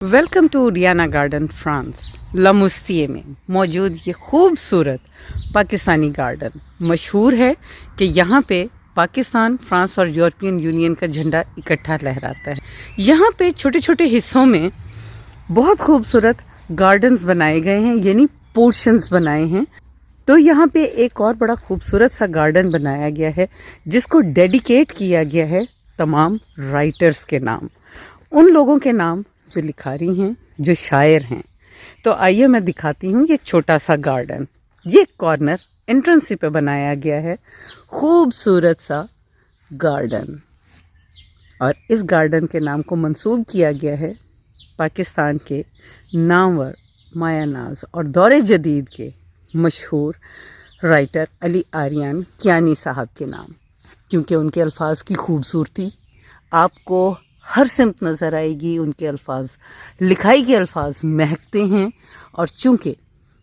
Welcome to Riana garden France. लमुस्तिये में मौजूद ये खूबसूरत पाकिस्तानी गार्डन मशहूर है कि यहाँ पे पाकिस्तान, फ्रांस और यूरोपियन यूनियन का झंडा इकट्ठा लहराता है। यहाँ पे छोटे छोटे हिस्सों में बहुत खूबसूरत गार्डन्स बनाए गए हैं, यानी पोर्शंस बनाए हैं। तो यहाँ पे एक और बड़ा खूबसूरत सा गार्डन बनाया गया है जिसको डेडिकेट किया गया है तमाम राइटर्स के नाम, उन लोगों के नाम जो लिखारी हैं, जो शायर हैं। तो आइए मैं दिखाती हूँ ये छोटा सा गार्डन। ये कॉर्नर एंट्रेंस पे बनाया गया है, खूबसूरत सा गार्डन। और इस गार्डन के नाम को मंसूब किया गया है पाकिस्तान के नामवर, मायानाज और दौरे जदीद के मशहूर राइटर अली आर्यन कियानी साहब के नाम, क्योंकि उनके अल्फाज की खूबसूरती आपको हर सिमत नज़र आएगी। उनके अल्फाज, लिखाई के अल्फाज महकते हैं। और चूँकि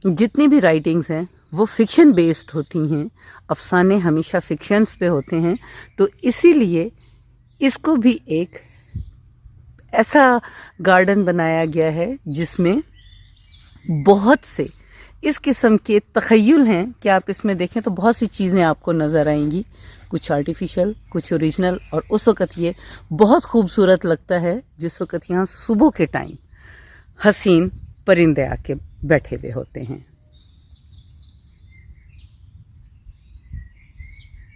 जितनी भी राइटिंग्स हैं वो फ़िक्शन बेस्ड होती हैं, अफसाने हमेशा फ़िक्शंस पे होते हैं, तो इसीलिए इसको भी एक ऐसा गार्डन बनाया गया है जिसमें बहुत से इस किस्म के तख़य्युल हैं कि आप इसमें देखें तो बहुत सी चीज़ें आपको नज़र आएंगी, कुछ आर्टिफिशियल, कुछ ओरिजिनल। और उस वक़्त ये बहुत खूबसूरत लगता है जिस वक़्त यहाँ सुबह के टाइम हसीन परिंदे आके बैठे हुए होते हैं।